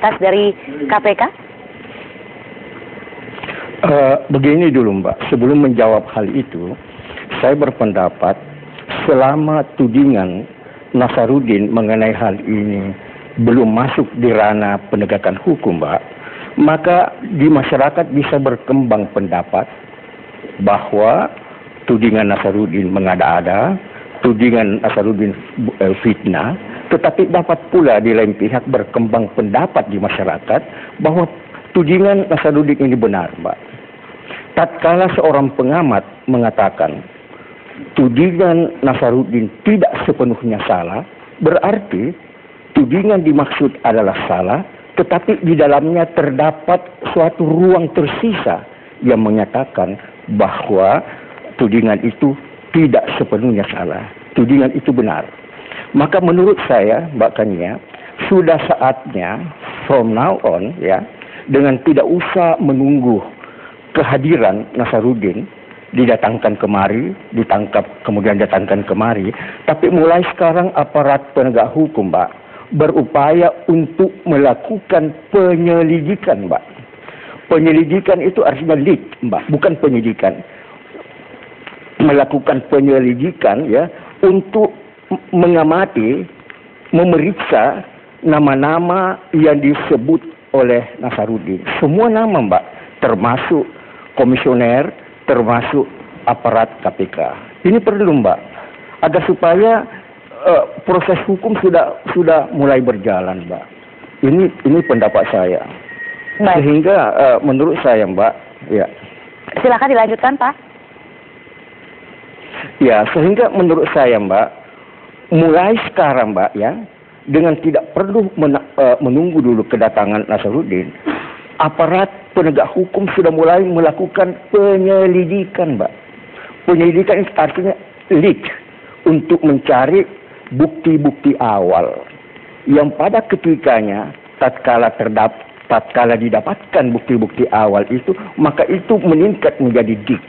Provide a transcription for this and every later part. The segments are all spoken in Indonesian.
identitas dari KPK? Begini dulu Mbak, sebelum menjawab hal itu, saya berpendapat selama tudingan Nasaruddin mengenai hal ini belum masuk di ranah penegakan hukum Mbak, maka di masyarakat bisa berkembang pendapat bahwa tudingan Nasaruddin mengada-ada, tudingan Nasaruddin fitnah, tetapi dapat pula di lain pihak berkembang pendapat di masyarakat bahwa tudingan Nasaruddin ini benar Mbak. Tatkala seorang pengamat mengatakan tudingan Nasaruddin tidak sepenuhnya salah, berarti tudingan dimaksud adalah salah, tetapi di dalamnya terdapat suatu ruang tersisa yang menyatakan bahwa tudingan itu tidak sepenuhnya salah, tudingan itu benar. Maka menurut saya, Mbak Kania, sudah saatnya from now on ya, dengan tidak usah menunggu kehadiran Nasaruddin didatangkan kemari, ditangkap kemudian datangkan kemari, tapi mulai sekarang aparat penegak hukum Mbak berupaya untuk melakukan penyelidikan Mbak. Penyelidikan itu artinya lead Mbak, bukan penyidikan. Melakukan penyelidikan ya untuk mengamati, memeriksa nama-nama yang disebut oleh Nasaruddin. Semua nama Mbak, termasuk komisioner, termasuk aparat KPK. Ini perlu Mbak, agar supaya proses hukum sudah mulai berjalan Mbak. Ini pendapat saya. Baik. Sehingga menurut saya Mbak, ya. Silakan dilanjutkan Pak. Ya, sehingga menurut saya Mbak, mulai sekarang Mbak ya, dengan tidak perlu menunggu dulu kedatangan Nasaruddin, aparat penegak hukum sudah mulai melakukan penyelidikan Mbak. Penyelidikan itu artinya lead untuk mencari bukti-bukti awal yang pada ketikanya tatkala didapatkan bukti-bukti awal itu, maka itu meningkat menjadi dik.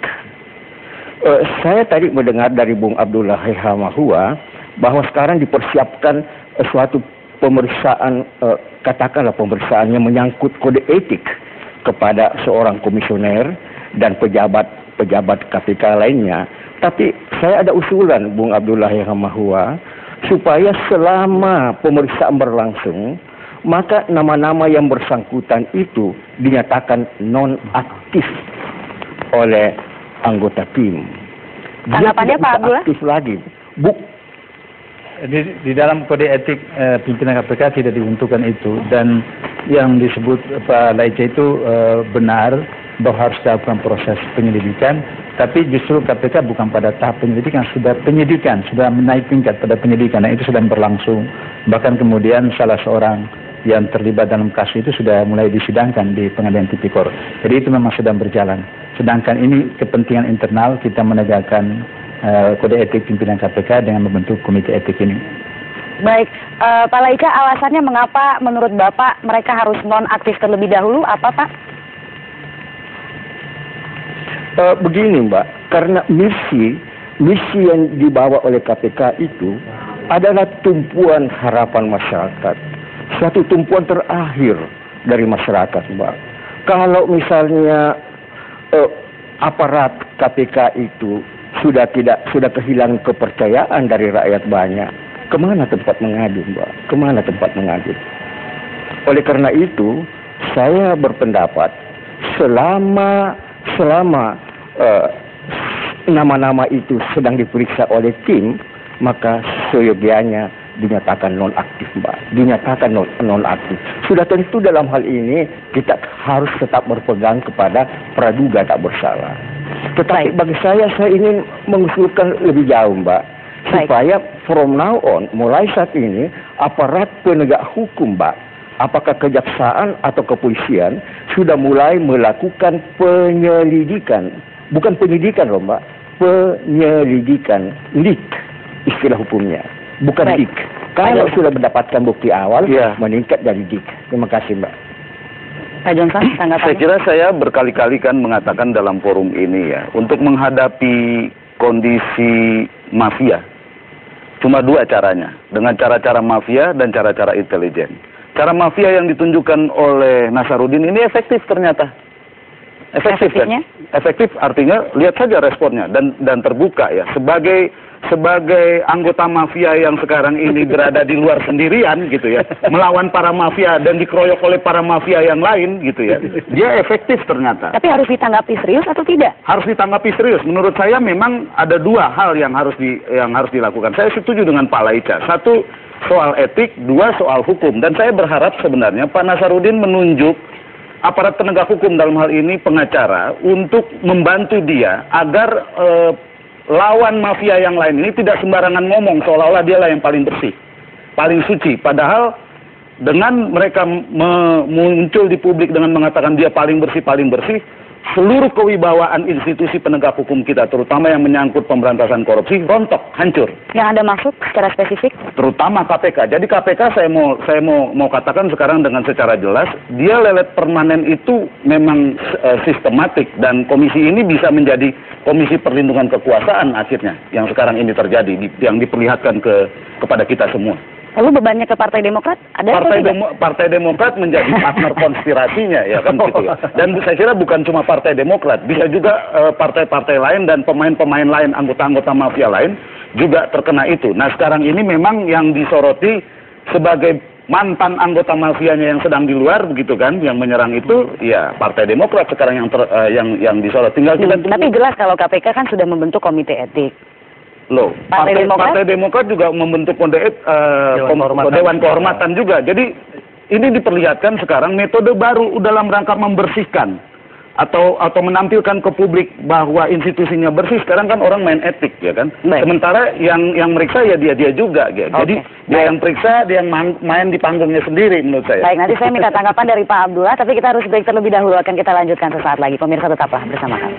Saya tadi mendengar dari Bung Abdullah Hamahua bahwa sekarang dipersiapkan suatu pemeriksaan, katakanlah pemeriksaan yang menyangkut kode etik kepada seorang komisioner dan pejabat KPK lainnya. Tapi saya ada usulan Bung Abdullah Hamahua supaya selama pemeriksaan berlangsung, maka nama-nama yang bersangkutan itu dinyatakan non-aktif oleh anggota tim. Tanggapannya Pak Abdullah? Aktif lagi. Di dalam kode etik pimpinan KPK tidak diuntukkan itu, dan yang disebut Pak Laice itu benar bahwa harus dilakukan proses penyelidikan, tapi justru KPK bukan pada tahap penyelidikan, sudah menaik tingkat pada penyelidikan, dan itu sedang berlangsung. Bahkan kemudian salah seorang yang terlibat dalam kasus itu sudah mulai disidangkan di pengadilan tipikor. Jadi itu memang sedang berjalan. Sedangkan ini kepentingan internal kita menegakkan kode etik pimpinan KPK dengan membentuk komite etik ini. Baik, Pak Laika, alasannya mengapa menurut Bapak mereka harus non-aktif terlebih dahulu, apa Pak? Begini Mbak, karena misi yang dibawa oleh KPK itu adalah tumpuan harapan masyarakat, suatu tumpuan terakhir dari masyarakat Mbak. Kalau misalnya aparat KPK itu sudah kehilangan kepercayaan dari rakyat banyak, kemana tempat mengadu Mbak? Kemana tempat mengadu? Oleh karena itu, saya berpendapat selama nama-nama itu sedang diperiksa oleh tim, maka seyogianya dinyatakan nonaktif Mbak, dinyatakan nonaktif. Sudah tentu dalam hal ini kita harus tetap berpegang kepada praduga tak bersalah. Tetapi bagi saya ingin mengusulkan lebih jauh Mbak, supaya from now on, mulai saat ini, aparat penegak hukum Mbak, apakah kejaksaan atau kepolisian, sudah mulai melakukan penyelidikan. Bukan penyidikan loh Mbak, penyelidikan, leak istilah hukumnya, bukan dik. Kalau sudah mendapatkan bukti awal, meningkat jadi dik. Terima kasih Mbak. Pak Johnson, tanggapannya? Saya kira saya berkali-kali kan mengatakan dalam forum ini ya, untuk menghadapi kondisi mafia, cuma dua caranya, dengan cara-cara mafia dan cara-cara intelijen. cara mafia yang ditunjukkan oleh Nasaruddin ini efektif ternyata. Efektif kan? Efektifnya? Efektif artinya lihat saja responnya dan terbuka ya. Sebagai anggota mafia yang sekarang ini berada di luar sendirian gitu ya, melawan para mafia dan dikeroyok oleh para mafia yang lain gitu ya. Dia efektif ternyata. Tapi harus ditanggapi serius atau tidak? Harus ditanggapi serius. Menurut saya memang ada dua hal yang harus dilakukan. Saya setuju dengan Pak Laica. Satu soal etik, dua soal hukum. Dan saya berharap sebenarnya Pak Nasaruddin menunjuk aparat penegak hukum dalam hal ini pengacara untuk membantu dia agar lawan mafia yang lain ini tidak sembarangan ngomong seolah-olah dialah yang paling bersih, paling suci. Padahal dengan mereka muncul di publik dengan mengatakan dia paling bersih, seluruh kewibawaan institusi penegak hukum kita, terutama yang menyangkut pemberantasan korupsi, rontok, hancur. Yang Anda maksud secara spesifik? Terutama KPK. Jadi KPK saya mau katakan sekarang dengan secara jelas, dia lelet permanen itu memang sistematik dan komisi ini bisa menjadi komisi perlindungan kekuasaan akhirnya yang sekarang ini terjadi, yang diperlihatkan kepada kita semua. Lalu bebannya ke Partai Demokrat ada atau tidak? Partai Demokrat menjadi partner konspirasinya ya kan gitu ya. Dan saya kira bukan cuma Partai Demokrat, bisa juga partai-partai lain dan pemain-pemain lain, anggota-anggota mafia lain juga terkena itu. Nah sekarang ini memang yang disoroti sebagai mantan anggota mafianya yang sedang di luar begitu kan, yang menyerang itu ya Partai Demokrat sekarang yang disorot. Tinggal kita tunggu. Tapi jelas kalau KPK kan sudah membentuk komite etik. Loh, Partai Demokrat juga membentuk Dewan Kehormatan juga. Jadi ini diperlihatkan sekarang metode baru dalam rangka membersihkan atau menampilkan ke publik bahwa institusinya bersih. Sekarang kan orang main etik ya kan. Baik. Sementara yang meriksa ya dia juga ya. Jadi dia yang periksa, dia yang main di panggungnya sendiri menurut saya. Baik, nanti saya minta tanggapan dari Pak Abdullah, tapi kita harus break terlebih dahulu, akan kita lanjutkan sesaat lagi. Pemirsa tetaplah bersama kami.